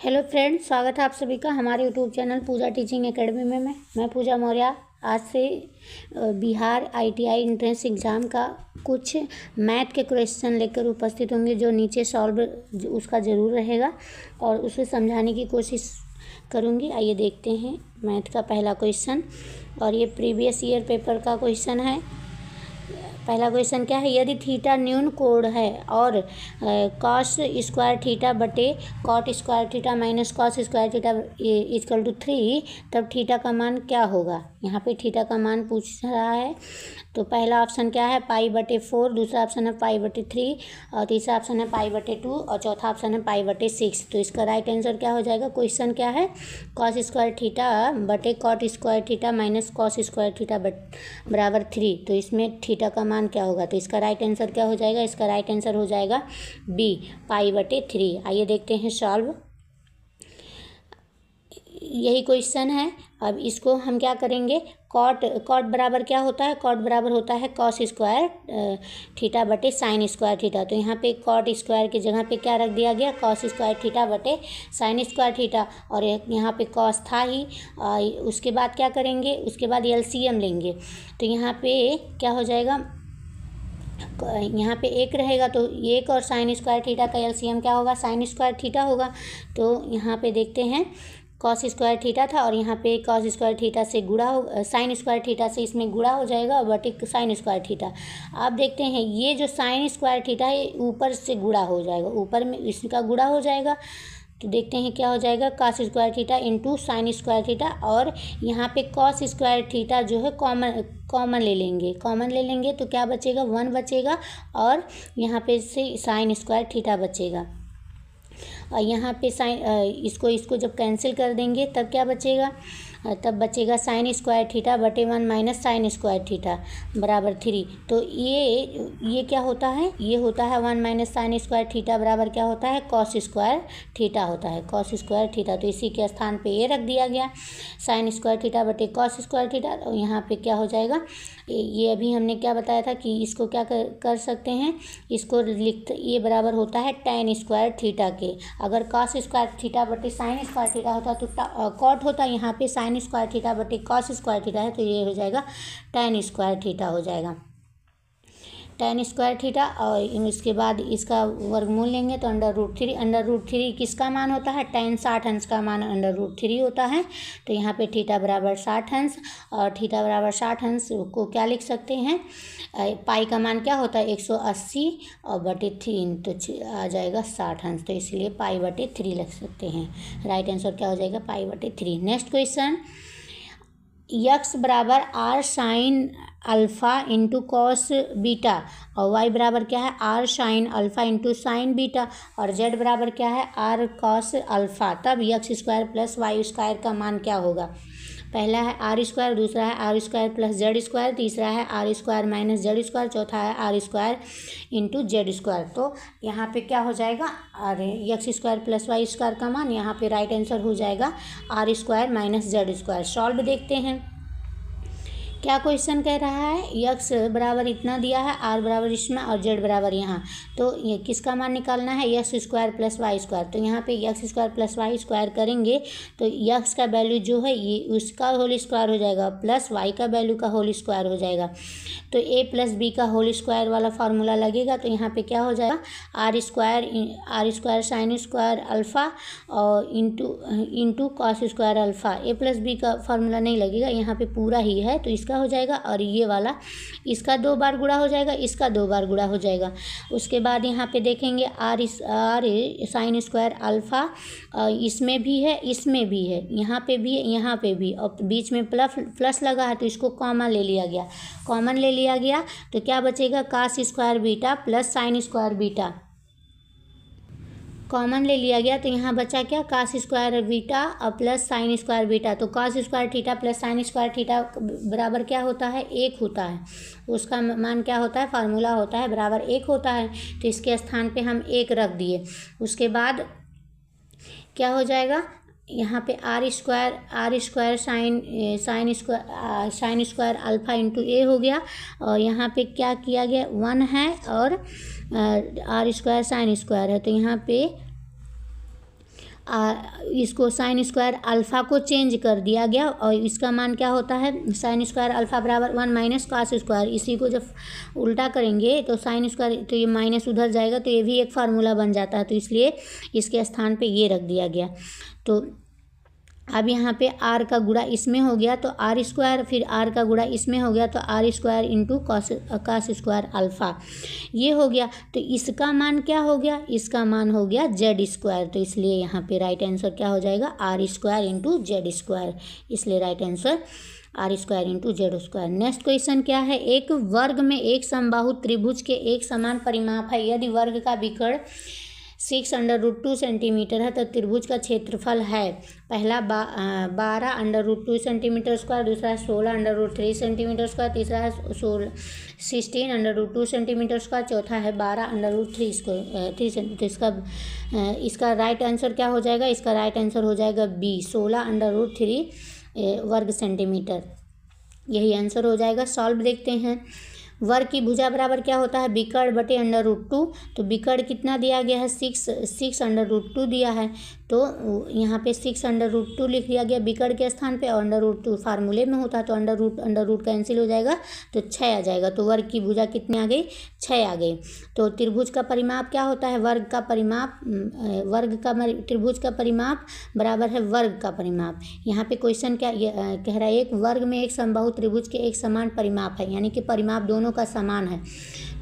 Hello friends, स्वागत है आप सभी का हमारे यूट्यूब चैनल पूजा टीचिंग एकेडमी में। मैं पूजा मौर्य आज से बिहार आईटीआई एंट्रेंस एग्ज़ाम का कुछ मैथ के क्वेश्चन लेकर उपस्थित होंगे, जो नीचे सॉल्व उसका ज़रूर रहेगा और उसे समझाने की कोशिश करूँगी। आइए देखते हैं मैथ का पहला क्वेश्चन, और ये प्रीवियस ईयर पेपर का क्वेश्चन है। पहला क्वेश्चन क्या है, यदि थीटा न्यून कोण है और कॉस स्क्वायर थीटा बटे cot square theta minus cos square theta equal to 3, तब थीटा का मान क्या होगा। यहाँ पे थीटा का मान पूछ रहा है। तो पहला ऑप्शन क्या है, π/4, दूसरा ऑप्शन है π/3, और तीसरा ऑप्शन है π/2, और चौथा ऑप्शन है π/6। तो इसका राइट आंसर क्या हो जाएगा। क्वेश्चन क्या है, कॉस स्क्वायर थीटा बटे cot square theta minus cos square theta बराबर 3। तो इसमें थीटा का मान क्या होगा। तो इसका राइट आंसर क्या हो जाएगा। इसका राइट आंसर हो जाएगा बी, π/3। आइए देखते हैं सॉल्व। यही क्वेश्चन है। अब इसको हम क्या करेंगे, कॉट बराबर क्या होता है, कॉट बराबर होता है कॉस स्क्वायर थीटा बटे साइन स्क्वायर थीटा। तो यहाँ पे कॉट स्क्वायर की जगह पे क्या रख दिया गया, कॉस स्क्वायर थीटा बटे साइन स्क्वायर थीटा, और यहाँ पे कॉस था ही। उसके बाद क्या करेंगे, उसके बाद एलसीएम लेंगे। तो यहाँ पे क्या हो जाएगा, यहाँ पे एक रहेगा तो एक और साइन स्क्वायर थीटा का एलसीएम क्या होगा, साइन स्क्वायर थीटा होगा। तो यहाँ पे देखते हैं, कॉस स्क्वायर थीटा था और यहाँ पे कॉस स्क्वायर थीटा से गुणा हो, साइन स्क्वायर थीटा से इसमें गुणा हो जाएगा और बटे साइन स्क्वायर थीटा। आप देखते हैं ये जो साइन स्क्वायर थीटा है ऊपर से गुणा हो जाएगा, ऊपर में इसका गुणा हो जाएगा। तो देखते हैं क्या हो जाएगा, cos square theta into sine square theta, और यहाँ पे कॉस स्क्वायर थीटा जो है कॉमन ले लेंगे तो क्या बचेगा, 1 बचेगा, और यहाँ पे से साइन स्क्वायर थीटा बचेगा। और यहाँ पे साइन इसको जब कैंसिल कर देंगे तब क्या बचेगा, तब बचेगा साइन स्क्वायर थीटा बटे 1 माइनस साइन स्क्वायर थीटा बराबर 3। तो ये क्या होता है, ये होता है 1 माइनस साइन स्क्वायर थीटा बराबर क्या होता है, कॉस स्क्वायर थीटा होता है, कॉस स्क्वायर थीटा। तो इसी के स्थान पे ये रख दिया गया, साइन स्क्वायर थीटा बटे कॉस स्क्वायर थीटा। तो यहाँ पे क्या हो जाएगा, ये अभी हमने क्या बताया था कि इसको क्या कर सकते हैं, इसको ये बराबर होता है tan स्क्वायर थीटा के। अगर कॉस स्क्वायर थीटा बटे साइन स्क्वायर थीटा होता तो कॉट होता, यहाँ पे साइन स्क्वायर थीटा बटे कॉस स्क्वायर थीटा है, तो ये हो जाएगा tan स्क्वायर थीटा हो जाएगा, tan स्क्वायर थीटा। और इसके बाद इसका वर्गमूल लेंगे तो अंडर रूट थ्री किसका मान होता है, tan 60 अंश का मान अंडर रूट 3 होता है। तो यहाँ पे थीटा बराबर 60 अंश, और थीटा बराबर 60 अंश को क्या लिख सकते हैं, पाई का मान क्या होता है 180 और बटे 3, तो आ जाएगा 60 अंश। तो इसलिए π/3 लिख सकते हैं। राइट आंसर क्या हो जाएगा, π/3। नेक्स्ट क्वेश्चन, यक्स बराबर R sine alpha into cos beta, और वाई बराबर क्या है, R sine alpha into sine beta, और जेड बराबर क्या है, आर कॉस अल्फ़ा। तब X square plus Y square का मान क्या होगा। पहला है आर स्क्वायर, दूसरा है R square plus Z square, तीसरा है R square minus Z square, चौथा है R square into Z square. तो यहाँ पे क्या हो जाएगा, और X square plus Y square का मान, यहाँ पे राइट आंसर हो जाएगा R square minus Z square. Solve देखते हैं क्या क्वेश्चन कह रहा है, यक्स बराबर इतना दिया है, आर बराबर इसमें और जेड बराबर यहाँ। तो ये किसका मान निकालना है, X square plus Y square. तो यहाँ पे X square plus Y square करेंगे तो यक्स का वैल्यू जो है ये उसका होल स्क्वायर हो जाएगा, प्लस वाई का वैल्यू का होल स्क्वायर हो जाएगा। तो ए प्लस बी का होल स्क्वायर वाला फार्मूला लगेगा। तो यहाँ पे क्या हो जाएगा, R square sine square alpha और into cos square alpha. A plus B का फार्मूला नहीं लगेगा, यहाँ पे पूरा ही है तो इसका हो जाएगा, और ये वाला इसका 2 बार गुणा हो जाएगा, इसका 2 बार गुणा हो जाएगा। उसके बाद यहाँ पे देखेंगे आर साइन स्क्वायर अल्फ़ा इसमें भी है, इसमें भी है, यहाँ पे भी है, यहाँ पे भी, और बीच में प्लस लगा है तो इसको कॉमन ले लिया गया। तो क्या बचेगा, cos square beta plus sine square beta common ले लिया गया। तो यहाँ बचा क्या, कॉस स्क्वायर बीटा और प्लस साइन स्क्वायर बीटा। तो cos square theta plus sine square theta बराबर क्या होता है, 1 होता है। उसका मान क्या होता है, फार्मूला होता है बराबर 1 होता है। तो इसके स्थान पे हम 1 रख दिए। उसके क्या हो जाएगा, यहाँ पे R square sine square alpha into A हो गया, और यहाँ पे क्या किया गया, 1 है और आर स्क्वायर साइन स्क्वायर है। तो यहाँ पे इसको साइन स्क्वायर अल्फ़ा को चेंज कर दिया गया और इसका मान क्या होता है, साइन स्क्वायर अल्फ़ा बराबर 1 माइनस कॉस स्क्वायर। इसी को जब उल्टा करेंगे तो साइन स्क्वायर, तो ये माइनस उधर जाएगा तो ये भी एक फार्मूला बन जाता है, तो इसलिए इसके स्थान पे ये रख दिया गया। तो अब यहाँ पे आर का गुणा इसमें हो गया तो आर स्क्वायर, फिर आर का गुणा इसमें हो गया तो R square into cos square alpha, ये हो गया। तो इसका मान क्या हो गया, इसका मान हो गया जेड स्क्वायर। तो इसलिए यहाँ पे राइट आंसर क्या हो जाएगा, R square into Z square, इसलिए right answer R square into Z square. Next question क्या है, एक वर्ग में एक समबाहु त्रिभुज के एक समान परिमाप है, यदि वर्ग का विकर्ण 6√2 सेंटीमीटर है तो त्रिभुज का क्षेत्रफल है, पहला 12√2 सेंटीमीटर स्क्वायर, दूसरा 16√3 सेंटीमीटर स्क्वायर, तीसरा है 16√2 सेंटीमीटर स्क्वायर, चौथा है 12√3 सेंटीमीटर। इसका राइट आंसर क्या हो जाएगा, इसका राइट आंसर हो जाएगा बी, 16√3 वर्ग सेंटीमीटर, यही आंसर हो जाएगा। सॉल्व देखते हैं। वर्ग की भुजा बराबर क्या होता है, विकर्ण बटे √2। तो विकर्ण कितना दिया गया है, 6√2 दिया है, तो यहाँ पे 6√2 लिख दिया गया विकर्ण के स्थान पे, और √2 फार्मूले में होता है तो अंडर रूट कैंसिल हो जाएगा तो 6 आ जाएगा। तो वर्ग की भुजा कितनी आ गई, 6 आ गई। तो त्रिभुज का परिमाप क्या होता है, वर्ग का परिमाप, त्रिभुज का परिमाप बराबर है वर्ग का परिमाप। यहाँ पे क्वेश्चन क्या कह रहा है, एक वर्ग में एक समबाहु त्रिभुज के एक समान परिमाप है, यानी कि परिमाप दोनों का समान है।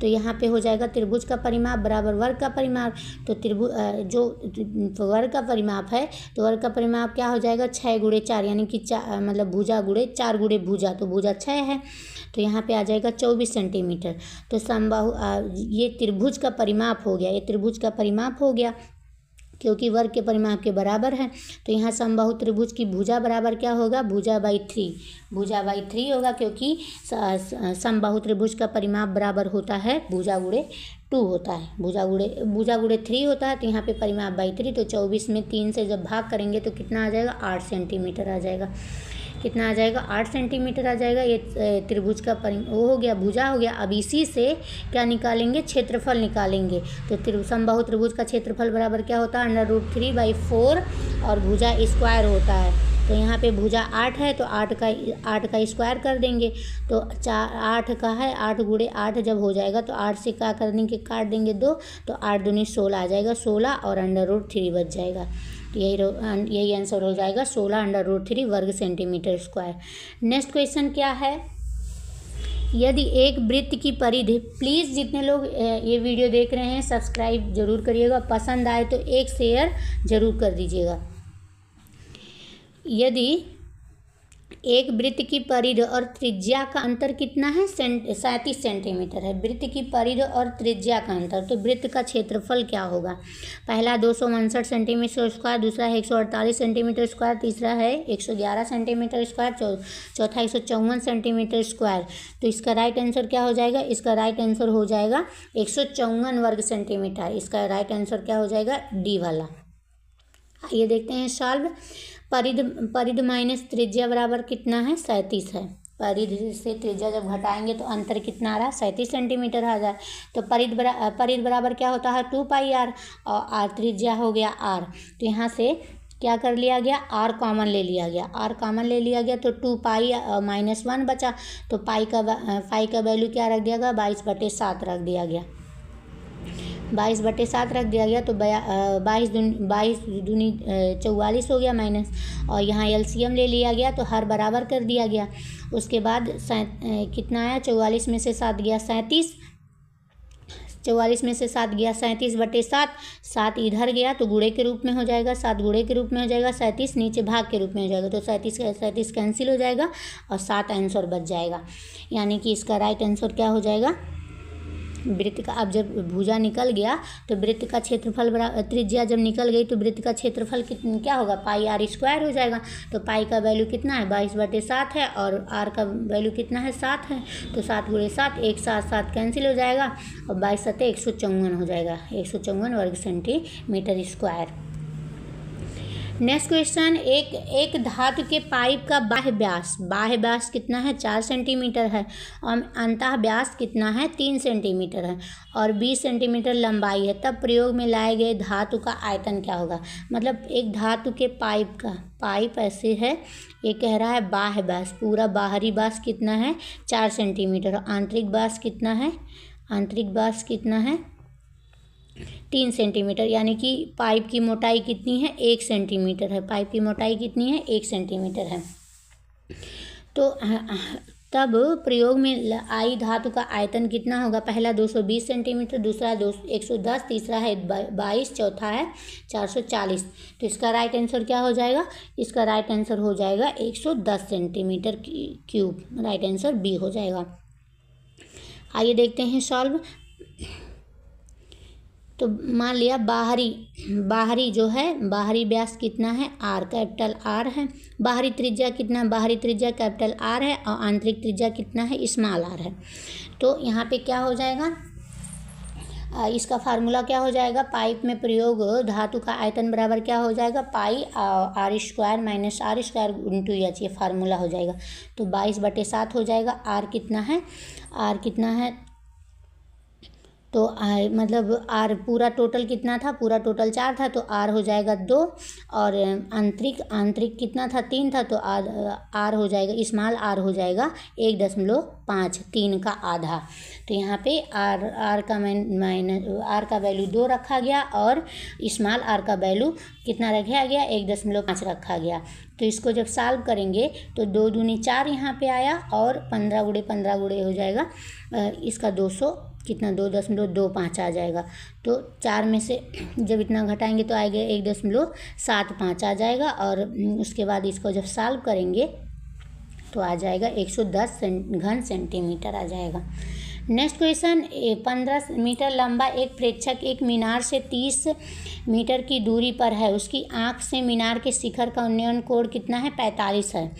तो यहाँ पे हो जाएगा त्रिभुज का परिमाप बराबर वर्ग का परिमाप। तो त्रिभुज जो वर्ग का परिमाप है तो वर्ग का परिमाप क्या हो जाएगा, 6 गुणे 4, यानी कि मतलब भुजा गुणे 4 गुणे भुजा, तो भुजा 6 है, तो यहाँ पे आ जाएगा 24 सेंटीमीटर। तो समबाहु ये त्रिभुज का परिमाप हो गया, ये त्रिभुज का परिमाप हो गया क्योंकि वर्ग के परिमाप के बराबर है। तो यहाँ समबाहु त्रिभुज की भुजा बराबर क्या होगा, भुजा बाई 3, भुजा बाई 3 होगा, क्योंकि समबाहु त्रिभुज का परिमाप बराबर होता है भुजा गुणे 2 होता है, भुजा गुणे 3 होता है। तो यहाँ पे परिमाप बाई 3, तो 24 में 3 से जब भाग करेंगे तो कितना आ जाएगा, 8 सेंटीमीटर आ जाएगा। कितना आ जाएगा, 8 सेंटीमीटर आ जाएगा। ये त्रिभुज का वो हो गया, भुजा हो गया। अब इसी से क्या निकालेंगे, क्षेत्रफल निकालेंगे। तो समबाहु त्रिभुज का क्षेत्रफल बराबर क्या होता है, √3/4, और भुजा स्क्वायर होता है। तो यहाँ पे भुजा 8 है तो 8 का स्क्वायर कर देंगे, तो 8 का है, 8 गुणे 8 जब हो जाएगा तो 8 से क्या कर देंगे, काट देंगे 2, तो 8 दूनी 16 आ जाएगा, 16 और √3 बच जाएगा। यही आंसर हो जाएगा 16√3 वर्ग सेंटीमीटर स्क्वायर। नेक्स्ट क्वेश्चन क्या है, यदि एक वृत्त की परिधि, प्लीज़ जितने लोग ये वीडियो देख रहे हैं सब्सक्राइब जरूर करिएगा, पसंद आए तो एक शेयर जरूर कर दीजिएगा। यदि एक वृत्त की परिधि और त्रिज्या का अंतर कितना है, 37 सेंटीमीटर है। वृत्त की परिधि और त्रिज्या का अंतर, तो वृत्त का क्षेत्रफल क्या होगा, पहला 259 सेंटीमीटर स्क्वायर, दूसरा है 148 सेंटीमीटर स्क्वायर, तीसरा है 111 सेंटीमीटर स्क्वायर, चौथा 154 सेंटीमीटर स्क्वायर। तो इसका राइट आंसर क्या हो जाएगा, इसका राइट आंसर हो जाएगा 154 वर्ग सेंटीमीटर। इसका राइट आंसर क्या हो जाएगा, डी वाला। आइए देखते हैं सॉल्व। परिधि माइनस त्रिज्या बराबर कितना है, 37 है। परिधि से त्रिज्या जब घटाएंगे तो अंतर कितना आ रहा है, 37 सेंटीमीटर आ जाए। तो परिधि बराबर क्या होता है, 2πr, और आर त्रिज्या हो गया r। तो यहाँ से क्या कर लिया गया, r कॉमन ले लिया गया, r कॉमन ले लिया गया तो 2π -1 बचा। तो पाई का वैल्यू क्या रख दिया गया, 22/7 रख दिया गया, 22/7 रख दिया गया। तो 22 दूनी 44 हो गया माइनस, और यहाँ एलसीएम ले लिया गया तो हर बराबर कर दिया गया। उसके बाद कितना आया, 44 में से 7 गया 37, 44 में से 7 गया 37/7, 7 इधर गया तो गुणे के रूप में हो जाएगा, 7 गुणे के रूप में हो जाएगा, 37 नीचे भाग के रूप में हो जाएगा, तो 37 कैंसिल हो जाएगा और 7 आंसर बच जाएगा। यानी कि इसका राइट आंसर क्या हो जाएगा, वृत्त का, अब जब भुजा निकल गया तो वृत्त का क्षेत्रफल त्रिज्या जब निकल गई तो वृत्त का क्षेत्रफल क्या होगा, πr² हो जाएगा। तो पाई का वैल्यू कितना है, 22/7 है, और r का वैल्यू कितना है, 7 है। तो 7 गुणे 7, 1 7 7 कैंसिल हो जाएगा, और 22 7 154 हो जाएगा, 154 वर्ग सेंटीमीटर स्क्वायर। नेक्स्ट क्वेश्चन, एक धातु के पाइप का बाह्य व्यास कितना है? 4 सेंटीमीटर है और अंतः व्यास कितना है? 3 सेंटीमीटर है और 20 सेंटीमीटर लंबाई है। तब प्रयोग में लाए गए धातु का आयतन क्या होगा? मतलब एक धातु के पाइप ऐसे है, ये कह रहा है बाह्य व्यास, पूरा बाहरी व्यास कितना है? 4 सेंटीमीटर और आंतरिक व्यास कितना है? आंतरिक व्यास कितना है? 3 सेंटीमीटर, यानी कि पाइप की मोटाई कितनी है? 1 सेंटीमीटर है। पाइप की मोटाई कितनी है? 1 सेंटीमीटर है। तो तब प्रयोग में आई धातु का आयतन कितना होगा? पहला 220 सेंटीमीटर, दूसरा 110, तीसरा है 22, चौथा है 440। तो इसका राइट आंसर क्या हो जाएगा? इसका राइट आंसर हो जाएगा 110 centimetre cube. Right answer B हो जाएगा। आइए देखते हैं सॉल्व। तो मान लिया बाहरी जो है, बाहरी व्यास कितना है? आर, कैपिटल आर है। बाहरी त्रिज्या कितना? बाहरी त्रिज्या कैपिटल आर है और आंतरिक त्रिज्या कितना है? स्मॉल आर है। तो यहाँ पे क्या हो जाएगा? इसका फार्मूला क्या हो जाएगा? पाइप में प्रयोग धातु का आयतन बराबर क्या हो जाएगा? Pi R square minus R square into H, ये फार्मूला हो जाएगा। तो 22/7 हो जाएगा। आर कितना है? आर कितना है? तो मतलब आर पूरा टोटल कितना था? पूरा टोटल 4 था, तो आर हो जाएगा 2 और आंतरिक कितना था? 3 था, तो आर हो जाएगा, स्मॉल आर हो जाएगा 1.5, 3 का आधा। तो यहाँ पे आर का वैल्यू 2 रखा गया और स्मॉल आर का वैल्यू कितना रखा गया? 1.5 रखा गया। तो इसको जब सॉल्व करेंगे तो 2 दूनी 4 यहाँ पे आया और 15 गुणे 15 गुणे हो जाएगा इसका 200 कितना? 2.25 आ जाएगा। तो 4 में से जब इतना घटाएंगे तो आएगा 1.75 आ जाएगा और उसके बाद इसको जब सॉल्व करेंगे तो आ जाएगा 110 घन सेंटीमीटर आ जाएगा। नेक्स्ट क्वेश्चन, 15 मीटर लंबा एक प्रेक्षक एक मीनार से 30 मीटर की दूरी पर है। उसकी आँख से मीनार के शिखर का उन्नयन कोण कितना है? 45 है।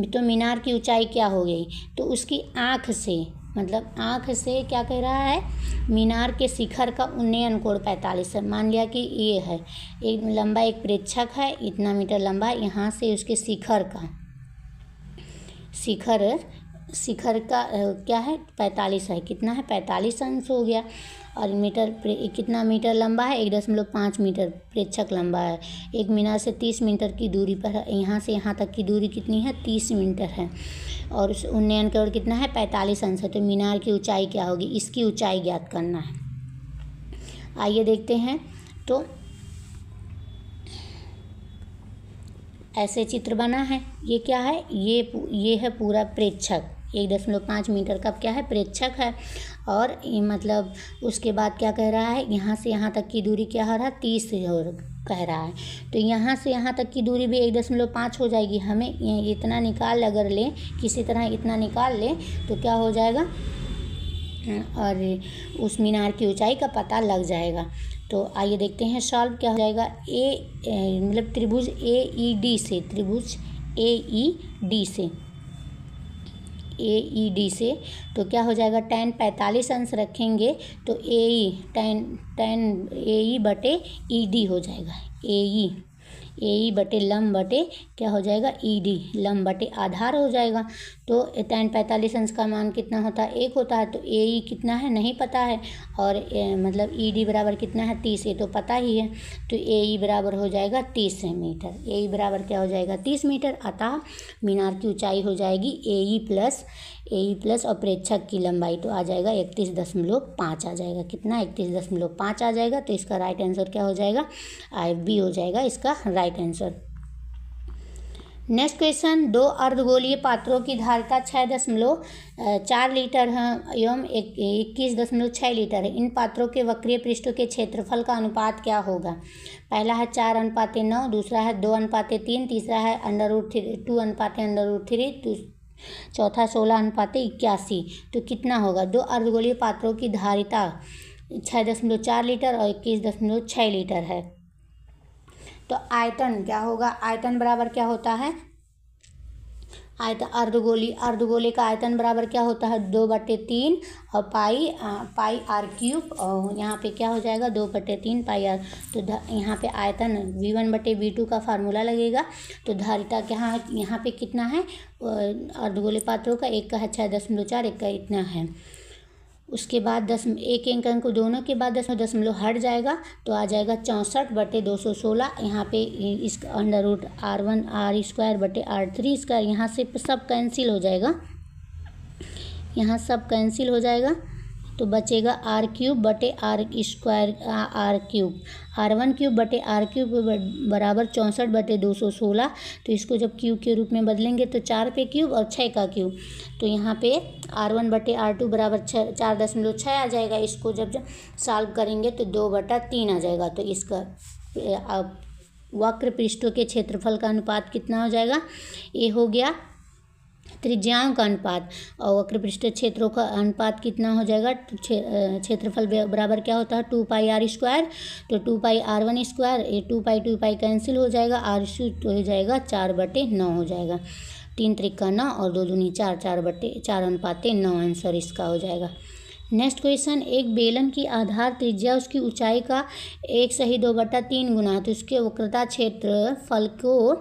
तो मीनार की ऊंचाई क्या हो गई? तो उसकी आँख से, मतलब आँख से क्या कह रहा है? मीनार के शिखर का उन्नयन कोण 45 है। मान लिया कि ये है एक लंबा, एक प्रेक्षक है इतना मीटर लंबा, यहाँ से उसके शिखर का क्या है? 45 है। कितना है? 45 अंश हो गया। और कितना मीटर लंबा है? 1.5 मीटर प्रेक्षक लंबा है। एक मीनार से 30 मीटर की दूरी पर है। यहाँ से यहाँ तक की दूरी कितनी है? 30 मीटर है और उस उन्नयन कोण कितना है? 45 अंश है। तो मीनार की ऊंचाई क्या होगी? इसकी ऊंचाई ज्ञात करना है। आइए देखते हैं। तो ऐसे चित्र बना है। ये क्या है? ये है पूरा प्रेक्षक। 1.5 मीटर का क्या है? प्रेक्षक है। और मतलब उसके बाद क्या कह रहा है? यहाँ से यहाँ तक की दूरी क्या हो रहा है? 30 कह रहा है। तो यहाँ से यहाँ तक की दूरी भी 1.5 हो जाएगी। हमें इतना निकाल अगर लें, किसी तरह इतना निकाल लें तो क्या हो जाएगा? और उस मीनार की ऊंचाई का पता लग जाएगा। तो आइए देखते हैं सॉल्व क्या हो जाएगा। मतलब त्रिभुज AED से AED से तो क्या हो जाएगा? tan 45 अंश रखेंगे तो tan AE/ED हो जाएगा। AE बटे लंब बटे क्या हो जाएगा? ED, लंब बटे आधार हो जाएगा। तो tan 45 अंश का मान कितना होता है? 1 होता है। तो AE कितना है? नहीं पता है। और मतलब ED बराबर कितना है? 30, ये तो पता ही है। तो AE बराबर हो जाएगा 30 मीटर। AE बराबर क्या हो जाएगा? 30 मीटर। अतः मीनार की ऊंचाई हो जाएगी AE प्लस और प्रेक्षक की लंबाई तो आ जाएगा 31.5 आ जाएगा। कितना? 31.5 आ जाएगा। तो इसका राइट आंसर क्या हो जाएगा? बी हो जाएगा इसका राइट आंसर। नेक्स्ट क्वेश्चन, 2 अर्धगोलीय पात्रों की धारिता 6.4 लीटर है एवं 21.6 लीटर है। इन पात्रों के वक्रीय पृष्ठों के क्षेत्रफल का अनुपात क्या होगा? पहला है 4:9, दूसरा है 2:3, तीसरा है √2:√3, चौथा 16:81। तो कितना होगा? 2 अर्धगोलीय पात्रों की धारिता 6.4 लीटर और 21.6 लीटर है। तो आयतन क्या होगा? आयतन बराबर क्या होता है? आयतन अर्धगोले का आयतन बराबर क्या होता है 2/3 और पाई आर क्यूब, और यहाँ पे क्या हो जाएगा 2/3 पाई आर। तो यहाँ पे आयतन V1/V2 का फार्मूला लगेगा। तो धारिता यहाँ पे कितना है अर्धगोले पात्रों का, एक का है 6.4, एक का इतना है। उसके बाद एक अंक को दोनों के बाद दशमलव हट जाएगा तो आ जाएगा 64/216। यहाँ पे इस √R1 R²/R3², यहाँ से सब कैंसिल हो जाएगा, यहाँ सब कैंसिल हो जाएगा तो बचेगा R³/R², R1³/R³ बराबर 64/216। तो इसको जब क्यूब के रूप में बदलेंगे तो 4 पे क्यूब और 6 का क्यूब, तो यहाँ पे R1/R2 बराबर 4.6 आ जाएगा। इसको जब सॉल्व करेंगे तो 2/3 आ जाएगा। तो इसका वक्र पृष्ठों के क्षेत्रफल का अनुपात कितना हो जाएगा, ये हो गया त्रिज्याओं का अनुपात, और वक्र पृष्ठ क्षेत्रों का अनुपात कितना हो जाएगा, क्षेत्रफल बराबर क्या होता है 2πr²। तो 2πr1², ये 2π कैंसिल हो जाएगा, r तो हो जाएगा 4/9 हो जाएगा। 3 त्रिका 9 और 2 दूनी 4, 4/4 आंसर इसका हो जाएगा। नेक्स्ट क्वेश्चन, एक बेलन की आधार त्रिज्या उसकी ऊंचाई का 1/2/3 गुना, तो उसके वक्रता क्षेत्रफल को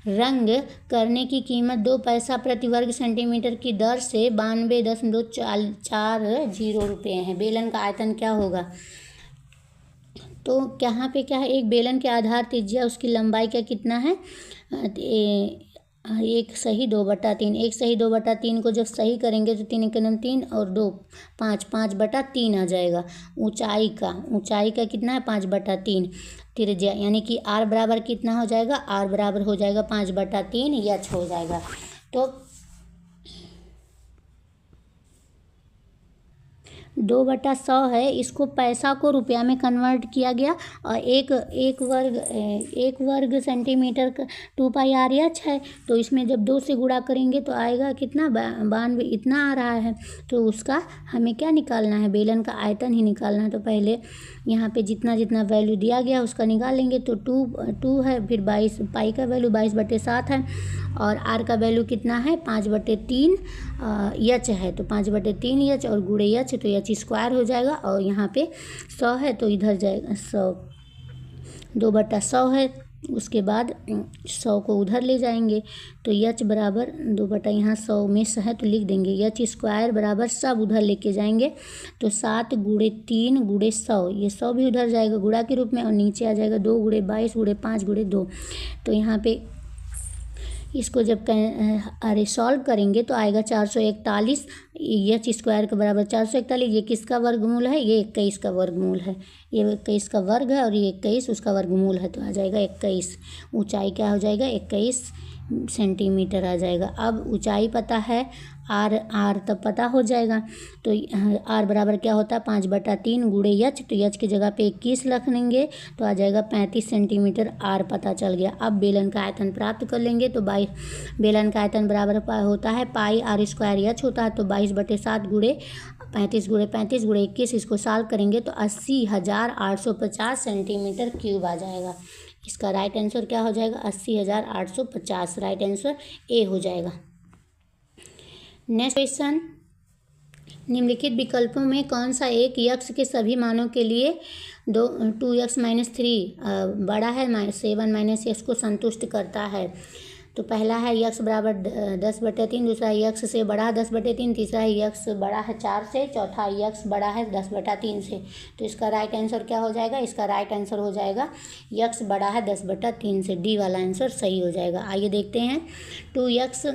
रंग करने की कीमत 2 पैसा प्रति वर्ग सेंटीमीटर की दर से 92.40 रुपये है। बेलन का आयतन क्या होगा, तो यहाँ पे क्या है, एक बेलन के आधार त्रिज्या उसकी लंबाई का कितना है 1/2/3। 1/2/3 को जब सही करेंगे तो 3 × 3 और 2 5, 5/3 आ जाएगा। ऊंचाई का कितना है 5/3। त्रिज्या यानी कि r बराबर कितना हो जाएगा, r बराबर हो जाएगा 5/3 h हो जाएगा। तो 2/100 है, इसको पैसा को रुपया में कन्वर्ट किया गया, और एक वर्ग सेंटीमीटर का 2πrh है। तो इसमें जब 2 से गुणा करेंगे तो आएगा कितना 92, इतना आ रहा है। तो उसका हमें क्या निकालना है, बेलन का आयतन ही निकालना है। तो पहले यहाँ पे जितना वैल्यू दिया गया उसका निकाल लेंगे। तो 2 है, फिर 22 पाई का वैल्यू 22/7 है, और r का वैल्यू कितना है 5/3 h है। तो 5/3 h और गुणे h, तो h² हो जाएगा। और यहाँ पे 100 है तो इधर जाएगा 100, 2/100 है। उसके बाद 100 को उधर ले जाएंगे तो h बराबर 2 यहाँ 100 में है तो लिख देंगे h² बराबर सब उधर लेके जाएंगे तो 7 × 3 × 100, ये 100 भी उधर जाएगा गुणा के रूप में, और नीचे आ जाएगा 2 × 22 × 5 × 2। तो यहाँ पे इसको जब सॉल्व करेंगे तो आएगा 441। h² के बराबर 441, ये किसका वर्गमूल है, ये 21 का वर्गमूल है। ये 21 का वर्ग है और ये 21 उसका वर्गमूल है, तो आ जाएगा 21। ऊंचाई क्या हो जाएगा 21 सेंटीमीटर आ जाएगा। अब ऊंचाई पता है, r तब पता हो जाएगा। तो r बराबर क्या होता है 5/3 गुणे h, तो h की जगह पे 21 रख लेंगे तो आ जाएगा 35 सेंटीमीटर, r पता चल गया। अब बेलन का आयतन प्राप्त कर लेंगे तो बेलन का आयतन बराबर होता है πr² होता है। तो 22/7 गुणे 35 × 35 × 21, इसको सॉल्व करेंगे तो 80,850 सेंटीमीटर क्यूब आ जाएगा। इसका राइट आंसर क्या हो जाएगा 80,850, राइट आंसर ए हो जाएगा। नेक्स्ट क्वेश्चन, निम्नलिखित विकल्पों में कौन सा एक x के सभी मानों के लिए 2x - 3 बड़ा है 7 - x को संतुष्ट करता है। तो पहला है x बराबर 10/3, दूसरा x से बड़ा है 10/3, तीसरा है x बड़ा है 4 से, चौथा x बड़ा है 10/3 से। तो इसका राइट आंसर क्या हो जाएगा, इसका राइट आंसर हो जाएगा x बड़ा है 10/3 से, डी वाला आंसर सही हो जाएगा। आइए देखते हैं 2x -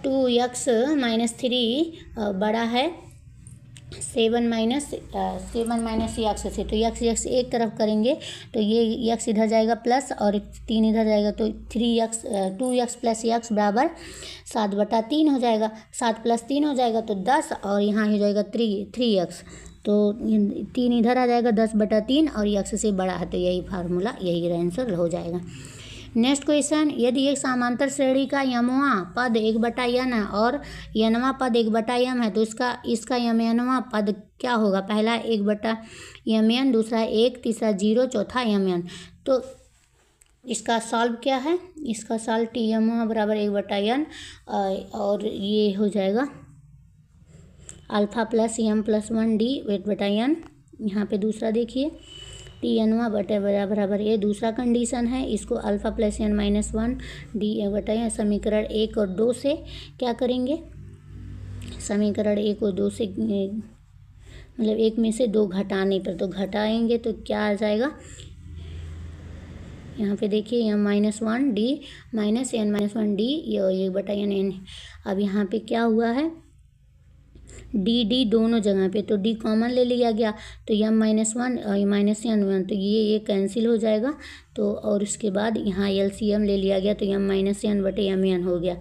3 बड़ा है 7 - x से। तो x एक तरफ करेंगे तो ये x इधर जाएगा प्लस और 3 इधर जाएगा, तो 2x + x बराबर 7/3 हो जाएगा। 7 + 3 हो जाएगा तो 10, और यहाँ हो जाएगा 3x, तो 3 इधर आ जाएगा 10/3 और x से बड़ा है, तो यही फार्मूला, यही आंसर हो जाएगा। नेक्स्ट क्वेश्चन, यदि एक समांतर श्रेणी का यमवां पद 1/n है और यनवां पद 1/m है तो इसका यमयनवां पद क्या होगा। पहला 1/mn, दूसरा 1, तीसरा 0, चौथा mn। तो इसका सॉल्व क्या है, इसका सॉल्व टी एम बराबर 1/n और ये हो जाएगा alpha plus M plus 1 D 1/n। यहाँ पे दूसरा देखिए टी एन बराबर ये दूसरा कंडीशन है, इसको alpha plus N minus 1 D 1/n समीकरण 1 और 2 से क्या करेंगे, समीकरण 1 और 2 से मतलब 1 में से 2 घटाने पर, तो घटाएंगे तो क्या आ जाएगा, यहाँ पे देखिए M minus 1 D minus N minus 1 D ये 1/n एन। अब यहाँ पे क्या हुआ है, डी डी दोनों जगह पे, तो डी कॉमन ले लिया गया, तो एम माइनस 1 और माइनस एन 1, तो ये कैंसिल हो जाएगा। तो और उसके बाद यहाँ एलसीएम ले लिया गया, तो एम माइनस एन बटे एम एन हो गया।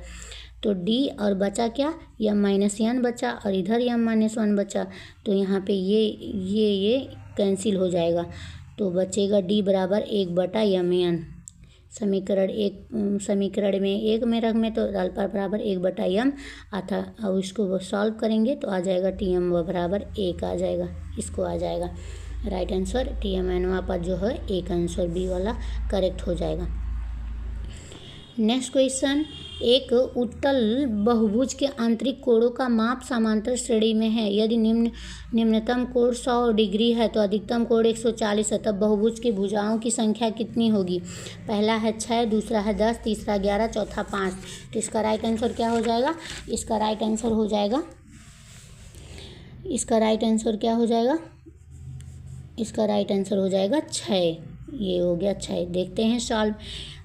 तो डी और बचा क्या, एम माइनस एन बचा और इधर एम माइनस 1 बचा, तो यहाँ पे ये कैंसिल हो जाएगा, तो बचेगा डी बराबर 1/m समीकरण में 1 में रख में, तो अल्फा बराबर 1/m आता। अब इसको वो सॉल्व करेंगे तो आ जाएगा टी एम बराबर 1 आ जाएगा, इसको आ जाएगा right answer. T M N वहाँ पर जो है एक आंसर बी वाला करेक्ट हो जाएगा। नेक्स्ट क्वेश्चन, एक उत्तल बहुभुज के आंतरिक कोणों का माप समांतर श्रेणी में है। यदि निम्नतम कोण 100 डिग्री है तो अधिकतम कोण 140 है, तब बहुभुज की भुजाओं की संख्या कितनी होगी। पहला है 6, दूसरा है 10, तीसरा 11, चौथा 5। तो इसका राइट आंसर क्या हो जाएगा, इसका राइट आंसर हो जाएगा, इसका राइट आंसर क्या हो जाएगा, इसका राइट आंसर हो जाएगा 6। ये हो गया 6। देखते हैं सॉल्व।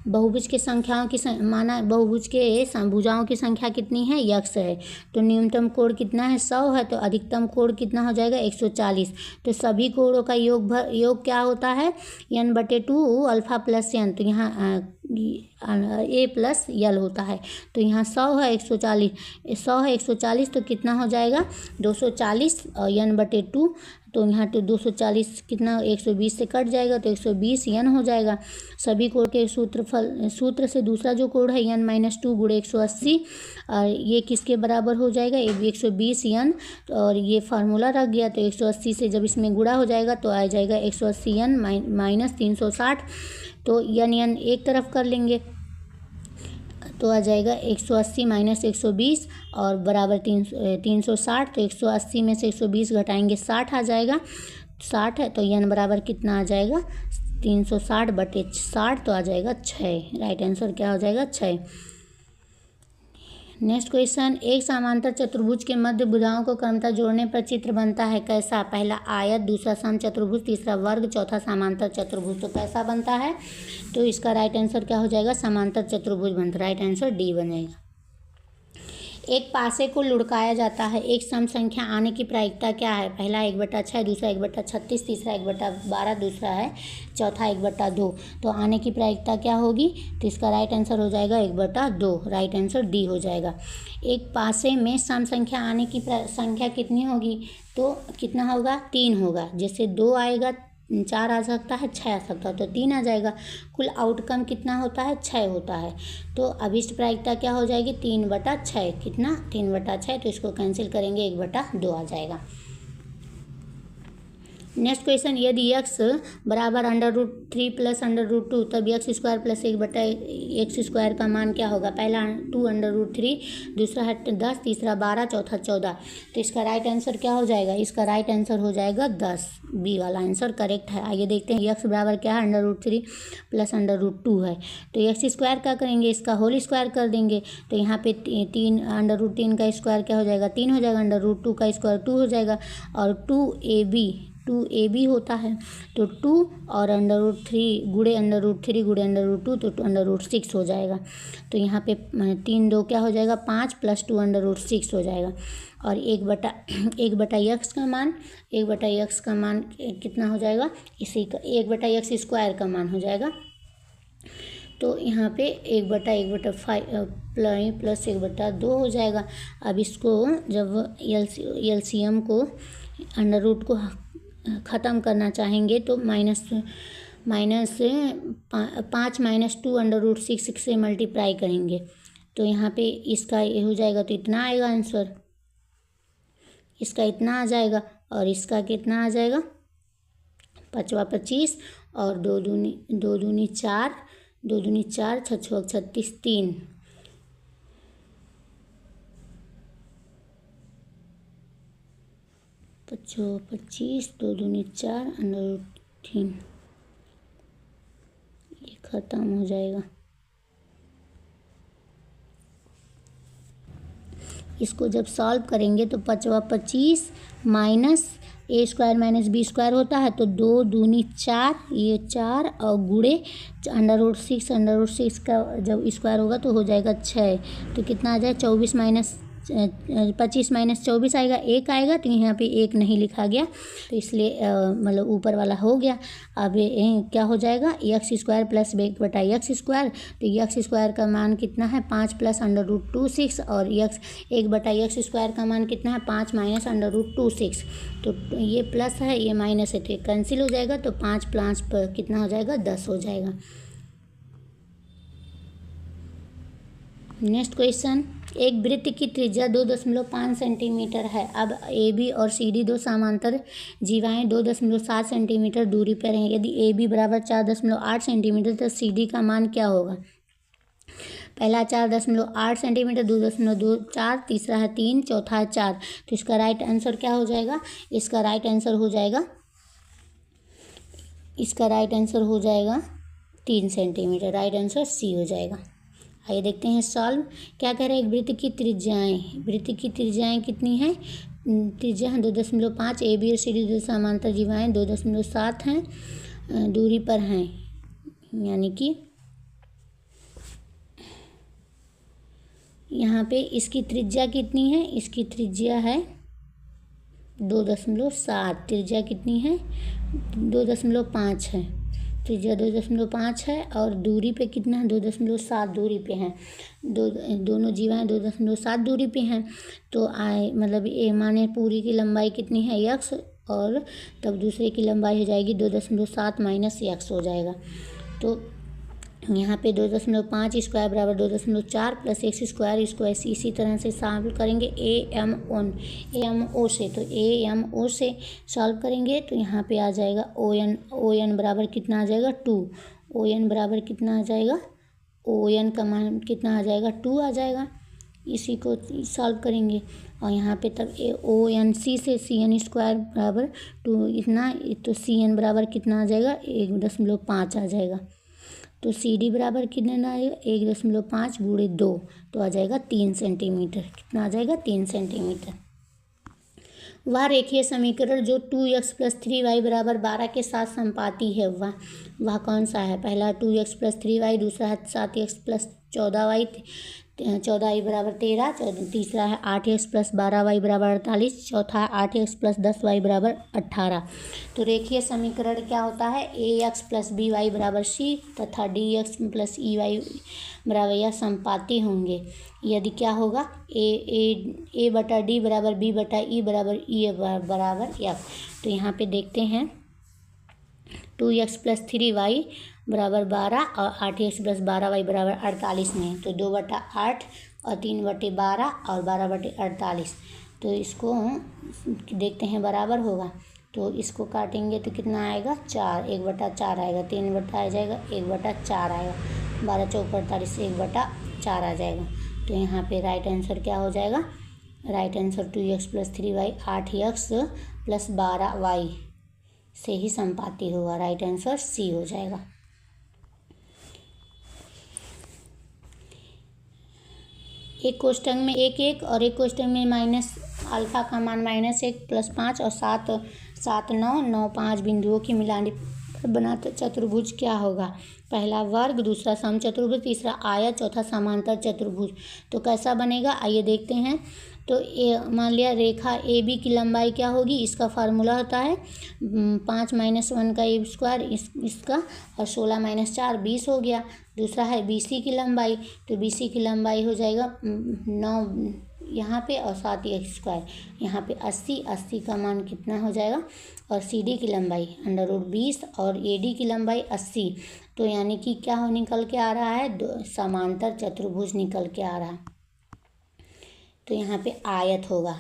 बहुभुज के संख्याओं की माना बहुभुज के भुजाओं की संख्या कितनी है, यक्स है, तो न्यूनतम कोण कितना है 100 है, तो अधिकतम कोण कितना हो जाएगा 140। तो सभी कोणों का योग क्या होता है, n/2 अल्फ़ा प्लस एन, तो यहाँ ए प्लस यल होता है। तो यहाँ 100 है 140 तो कितना हो जाएगा 240 और n/2, तो यहाँ तो 240 कितना 120 से कट जाएगा, तो 120 n हो जाएगा। सभी कोण के सूत्र से दूसरा जो कोण है n-2 गुणे 180, और ये किसके बराबर हो जाएगा, 120 n, और ये फार्मूला रख गया, तो 180 से जब इसमें गुणा हो जाएगा तो आ जाएगा 180 n माइनस 360, तो n एक तरफ कर लेंगे तो आ जाएगा 180 माइनस 120 और बराबर 360, तो 180 में से 120 घटाएंगे 60 आ जाएगा, 60 है, तो n बराबर कितना आ जाएगा 360/60, तो आ जाएगा 6। राइट आंसर क्या हो जाएगा 6। नेक्स्ट क्वेश्चन, एक समांतर चतुर्भुज के मध्य भुजाओं को क्रमशः जोड़ने पर चित्र बनता है कैसा। पहला आयत, दूसरा समचतुर्भुज, तीसरा वर्ग, चौथा समांतर चतुर्भुज। तो कैसा बनता है, तो इसका राइट आंसर क्या हो जाएगा, समांतर चतुर्भुज बनता है। राइट आंसर डी बनेगा। एक पासे को लुढ़काया जाता है, एक सम संख्या आने की प्रायिकता क्या है। पहला 1/6, दूसरा 1/36, तीसरा 1/12, दूसरा है चौथा 1/2। तो आने की प्रायिकता क्या होगी, तो इसका राइट आंसर हो जाएगा 1/2। राइट आंसर डी हो जाएगा। एक पासे में सम संख्या आने की संख्या कितनी होगी, तो कितना होगा 3 होगा। जैसे 2 आएगा 4 आ सकता है, 6 आ सकता है, तो 3 आ जाएगा। कुल आउटकम कितना होता है 6 होता है। तो अभिष्ट प्रायिकता क्या हो जाएगी 3/6, कितना 3/6, तो इसको कैंसिल करेंगे 1/2 आ जाएगा। नेक्स्ट क्वेश्चन, यदि x बराबर √3 प्लस √2, तब x² प्लस 1/x² का मान क्या होगा। पहला 2√3, दूसरा है 10, तीसरा 12, चौथा 14। तो इसका राइट आंसर क्या हो जाएगा, इसका राइट आंसर हो जाएगा 10। बी वाला आंसर करेक्ट है। आइए देखते हैं x बराबर क्या है, √3 प्लस √2 है, तो x² क्या करेंगे, इसका होल स्क्वायर कर देंगे। तो यहाँ पे 3 √3 का स्क्वायर क्या हो जाएगा 3 हो जाएगा, √2 का स्क्वायर 2 हो जाएगा, और 2ab होता है, तो 2 और √3 गुणे √2, तो √6 हो जाएगा। तो यहाँ पे 3 2 क्या हो जाएगा 5 प्लस 2 √6 हो जाएगा। और 1/x का मान कितना हो जाएगा, इसी का 1/x² का मान हो जाएगा। तो यहाँ पे 1/5 प्लस 1/2 हो जाएगा। अब इसको जब एलसीएम को अंडर रूट को ख़त्म करना चाहेंगे तो माइनस 5 माइनस 2 √6 से मल्टीप्लाई करेंगे, तो यहाँ पे इसका ये हो जाएगा, तो इतना आएगा आंसर, इसका इतना आ जाएगा, और इसका कितना आ जाएगा 5 × 25 और 2 दूनी 4, 2 दूनी 4, 6 छः 36, 3, 5 25, 2 दूनी 4 √3, ये ख़त्म हो जाएगा। इसको जब सॉल्व करेंगे तो 5 25 माइनस ए स्क्वायर माइनस बी स्क्वायर होता है, तो 2 दूनी 4, ये 4 और गुणे √6 का जब स्क्वायर होगा तो हो जाएगा 6। तो कितना आ जाएगा 24 माइनस 25 माइनस 24 आएगा, 1 आएगा। तो यहाँ पे 1 नहीं लिखा गया, तो इसलिए मतलब ऊपर वाला हो गया। अब क्या हो जाएगा एक्स स्क्वायर प्लस 1 बटा एक्स स्क्वायर। तो एक्स स्क्वायर का मान कितना है 5 प्लस √2 और एक्स 1 बटा एक्स स्क्वायर का मान कितना है 5 माइनस √2। तो ये प्लस है ये माइनस है, तो ये कैंसिल हो जाएगा। तो 5 5 पर कितना हो जाएगा 10 हो जाएगा। नेक्स्ट क्वेश्चन, एक वृत्त की त्रिज्या 2.5 सेंटीमीटर है। अब ए बी और सी डी दो समांतर जीवाएं 2.7 सेंटीमीटर दूरी पर हैं। यदि ए बी बराबर 4.8 सेंटीमीटर तो सी डी का मान क्या होगा। पहला 4.8 सेंटीमीटर, 2.24, तीसरा है 3, चौथा है 4। तो इसका राइट आंसर क्या हो जाएगा, इसका राइट आंसर हो जाएगा 3 सेंटीमीटर। राइट आंसर सी हो जाएगा। आइए देखते हैं सॉल्व। क्या कह रहे हैं, एक वृत्त की त्रिज्याएं कितनी हैं, त्रिज्या है 2.5। ए बी और सी डी दो समांतर जीवाएं 2.7 हैं दूरी पर हैं, यानी कि यहाँ पे इसकी त्रिज्या कितनी है, इसकी त्रिज्या है 2.7, त्रिज्या कितनी है 2.5 है, त्रिज्या 2.5 है और दूरी पे कितना है 2.7 दूरी पे हैं। दोनों जीवाएं 2.7 दूरी पे हैं। तो मतलब ए माने पूरी की लंबाई कितनी है x, और तब दूसरे की लंबाई हो जाएगी 2.7 माइनस x हो जाएगा। तो यहाँ पे 2.5 स्क्वायर बराबर 2.4 प्लस एक्स स्क्वायर, इसको इसी तरह से सॉल्व करेंगे ए एम ओ से। तो ए एम ओ से सॉल्व करेंगे तो यहाँ पे आ जाएगा ओ एन बराबर कितना आ जाएगा 2। ओ एन बराबर कितना आ जाएगा, ओ एन का मान कितना आ जाएगा 2 आ जाएगा। इसी को सॉल्व करेंगे और यहाँ पे तब ओ एन सी से सी एन स्क्वायर बराबर 2 इतना, तो सी एन बराबर कितना आ जाएगा 1.5 आ जाएगा। तो सी डी बराबर कितना आएगा 1.5 गुणे 2, तो आ जाएगा 3 सेंटीमीटर। कितना आ जाएगा 3 सेंटीमीटर। वह रेखीय समीकरण जो 2x + 3y = 12 के साथ संपाती है वह कौन सा है। पहला 2x + 3y, दूसरा है 7x + 14y, 14y = 13, तीसरा है 8x + 12y = 48, चौथा है 8x + 10y = 18। तो रेखीय समीकरण क्या होता है, ax + by = c तथा dx + ey = यह संपाती होंगे यदि क्या होगा a बटा d बराबर b बटा e बराबर e बराबर f। तो यहाँ पे देखते हैं 2x + 3y = 12 और 8x + 12y = 48 में, तो 2/8 और 3/12 और 12/48। तो इसको देखते हैं बराबर होगा, तो इसको काटेंगे तो कितना आएगा 4, 1/4 आएगा, 3 बटा आ जाएगा 1/4 आएगा, 12 चौक 48, 1/4 आ जाएगा। तो यहाँ पे राइट आंसर क्या हो जाएगा, right answer 2x + 3y 8x + 12y से ही संपाती होगा। राइट आंसर सी हो जाएगा। एक क्वेश्चन में 1 1 और एक क्वेश्चन में माइनस अल्फा का मान -1 + 5 और 7 7 9 9 5 बिंदुओं की मिलाने पर बना चतुर्भुज क्या होगा। पहला वर्ग, दूसरा समचतुर्भुज, तीसरा आयत, चौथा समांतर चतुर्भुज। तो कैसा बनेगा आइए देखते हैं। तो मान लिया रेखा ए बी की लंबाई क्या होगी, इसका फार्मूला होता है 5 - 1 का ए स्क्वायर इसका, और 16 - 4 20 हो गया। दूसरा है बी सी की लंबाई, तो बी सी की लंबाई हो जाएगा 9 यहाँ पे और 7 एक्स स्क्वायर यहाँ पे 80 का मान कितना हो जाएगा। और सी डी की लंबाई √20 और ए डी की लंबाई 80। तो यानी कि क्या हो निकल के आ रहा है, समांतर चतुर्भुज निकल के आ रहा है। तो यहाँ पे आयत होगा,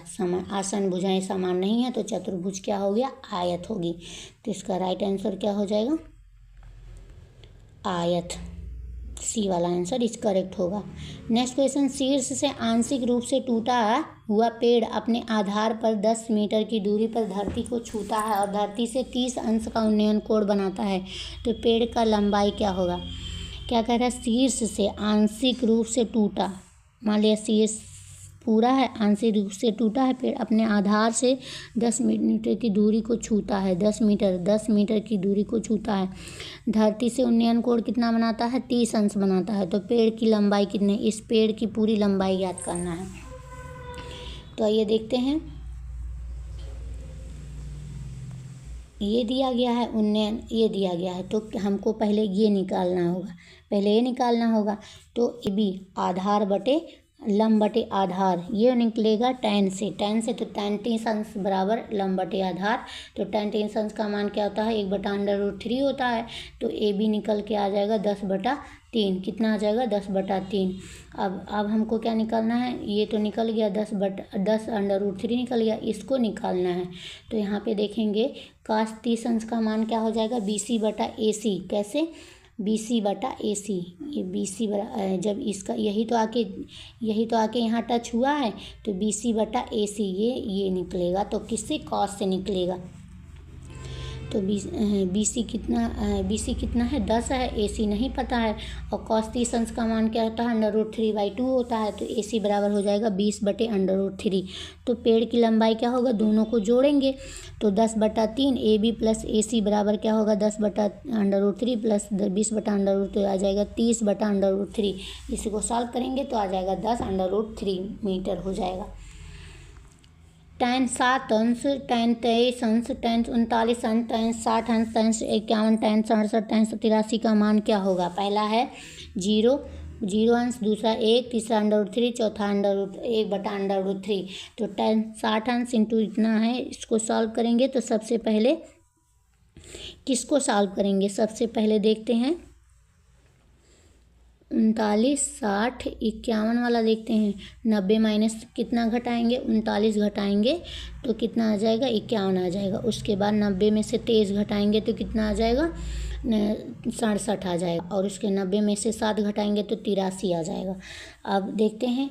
आसन भुजाएं समान नहीं है तो चतुर्भुज क्या हो गया, आयत होगी। तो इसका राइट आंसर क्या हो जाएगा, आयत। सी वाला आंसर इस करेक्ट होगा। नेक्स्ट क्वेश्चन, शीर्ष से आंशिक रूप से टूटा हुआ पेड़ अपने आधार पर 10 मीटर की दूरी पर धरती को छूता है और धरती से 30 अंश का उन्नयन कोण बनाता है, तो पेड़ का लंबाई क्या होगा। क्या कह रहा है, शीर्ष से आंशिक रूप से टूटा, मान लिया शीर्ष पूरा है, आंशिक रूप से टूटा है पेड़ अपने आधार से 10 मीटर की दूरी को छूता है, 10 मीटर की दूरी को छूता है, धरती से उन्नयन कोण कितना बनाता है, 30 अंश बनाता है, तो पेड़ की लंबाई कितनी, इस पेड़ की पूरी लंबाई ज्ञात करना है। तो आइए देखते हैं, ये दिया गया है उन्नयन, ये दिया गया है, तो हमको पहले ये निकालना होगा, तो ए बी आधार बटे लंब बटे आधार, ये निकलेगा tan से, तो tan 30 अंश बराबर लंब बटे आधार, तो tan 30 अंश का मान क्या होता है, 1/√3 होता है, तो ए बी निकल के आ जाएगा 10/3, कितना आ जाएगा 10/3। अब हमको क्या निकालना है, ये तो निकल गया 10/√3 निकल गया, इसको निकालना है। तो यहाँ पे देखेंगे cos 30 अंश का मान क्या हो जाएगा, BC/AC, कैसे BC/AC, ये BC जब इसका यही तो आके यहाँ टच हुआ है, तो BC/AC ये निकलेगा, तो किससे, cos से निकलेगा, तो BC कितना है 10 है, AC नहीं पता है, और cos 30 अंश का मान क्या होता है, √3/2 होता है, तो AC बराबर हो जाएगा 20/√3। तो पेड़ की लंबाई क्या होगा, दोनों को जोड़ेंगे तो 10/3, AB प्लस AC बराबर क्या होगा, 10/√3 प्लस 20/√3 आ जाएगा 30/√3। इसी को सॉल्व करेंगे तो आ जाएगा 10√3 मीटर हो जाएगा। tan 7 अंश, tan 23 अंश, tan 39 अंश, tan 60 अंश, tan 51, tan 67, tan 83 का मान क्या होगा। पहला है 0 अंश, दूसरा 1, तीसरा √3, चौथा √1/√3। तो tan 60 अंश इंटू इतना है, इसको सॉल्व करेंगे तो सबसे पहले किसको सॉल्व करेंगे, सबसे पहले देखते हैं 39, 60, 51 वाला देखते हैं। 90 माइनस कितना घटाएंगे, 39 घटाएंगे तो कितना आ जाएगा, 51 आ जाएगा। उसके बाद 90 में से 23 घटाएंगे तो कितना आ जाएगा, 67 आ जाएगा, और उसके 90 में से 7 घटाएंगे तो 83 आ जाएगा। अब देखते हैं,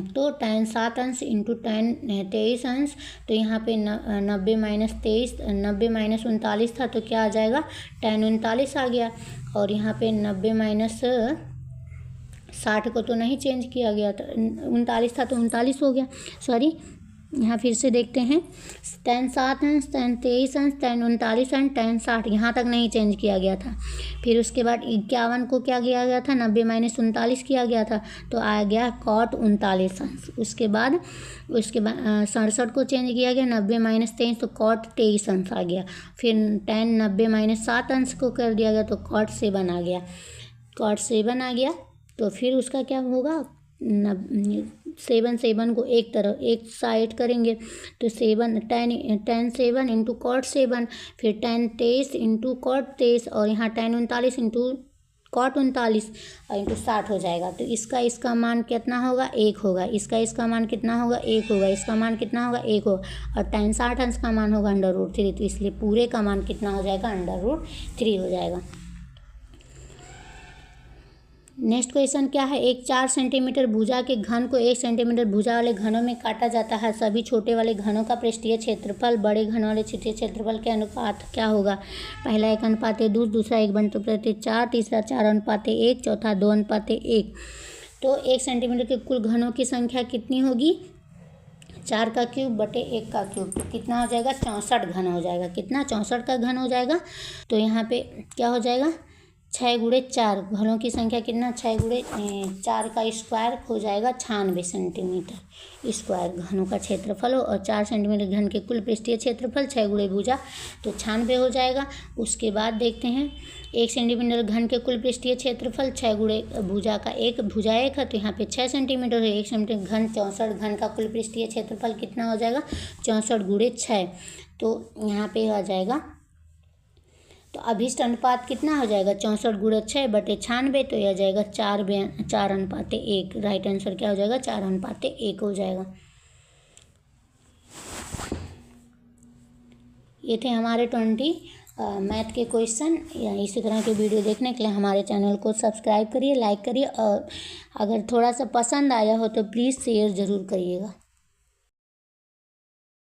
तो tan 7 अंश इंटू tan 23 अंश, तो यहाँ पे 90 माइनस 23, 90 माइनस 39 था तो क्या आ जाएगा, tan 39 आ गया, और यहाँ पे 90 माइनस 60 को तो नहीं चेंज किया गया था, 39 था तो 39 हो गया, सॉरी। यहाँ फिर से देखते हैं, tan 7 अंश, tan 23 अंश, tan 39 अंश, tan 60, यहाँ तक नहीं चेंज किया गया था। फिर उसके बाद 51 को क्या किया गया था, 90 माइनस 39 किया गया था, तो आ गया cot 39 अंश। उसके बाद 67 को चेंज किया गया, 90 माइनस 23 तो cot 23 अंश आ गया। फिर tan 90 माइनस 7 अंश को कर दिया गया तो cot 7 आ गया, cot 7 आ गया। तो फिर उसका क्या होगा, 7 को एक साइड करेंगे तो tan 7 इंटू cot 7, फिर tan 23 इंटू cot 23, और यहाँ tan 39 इंटू cot 39 और इंटू 60 हो जाएगा। तो इसका मान कितना होगा, 1 होगा, इसका मान कितना होगा, 1 होगा, इसका मान कितना होगा, 1 होगा, और tan 60 अंश का मान होगा √3, तो इसलिए पूरे का मान कितना हो जाएगा, √3 हो जाएगा। नेक्स्ट क्वेश्चन क्या है, एक 4 सेंटीमीटर भुजा के घन को 1 सेंटीमीटर भुजा वाले घनों में काटा जाता है। सभी छोटे वाले घनों का पृष्ठीय क्षेत्रफल बड़े घन वाले पृष्ठीय क्षेत्रफल के अनुपात क्या होगा। पहला 1:2, दूसरा 1:4, तीसरा 4:1, चौथा 2:1। तो 1 सेंटीमीटर के कुल घनों की संख्या कितनी होगी, 4 का क्यूब बटे 1 का क्यूब, तो कितना हो जाएगा, 64 घन हो जाएगा। कितना, 64 का घन हो जाएगा। तो यहाँ पे क्या हो जाएगा, 6 × 4, घनों की संख्या कितना, 6 × 4 का स्क्वायर हो जाएगा 96 सेंटीमीटर स्क्वायर घनों का क्षेत्रफल हो, और 4 सेंटीमीटर घन के कुल पृष्ठीय क्षेत्रफल 6 × भुजा तो 96 हो जाएगा। उसके बाद देखते हैं, 1 सेंटीमीटर घन के कुल पृष्ठीय क्षेत्रफल 6 × भुजा का भुजा 1 है, तो यहाँ पे 6 सेंटीमीटर है। 1 सेंटीमीटर घन 64 घन का कुल पृष्ठीय क्षेत्रफल कितना हो जाएगा, 64 × 6, तो यहाँ पे आ जाएगा। तो अभिष्ट अनुपात कितना हो जाएगा, 64 × 6 बटे 96, तो यह आ जाएगा 4:1। राइट आंसर क्या हो जाएगा, 4:1 हो जाएगा। ये थे हमारे 20 मैथ के क्वेश्चन या इसी तरह के वीडियो देखने के लिए हमारे चैनल को सब्सक्राइब करिए, लाइक करिए, और अगर थोड़ा सा पसंद आया हो तो प्लीज़ शेयर ज़रूर करिएगा।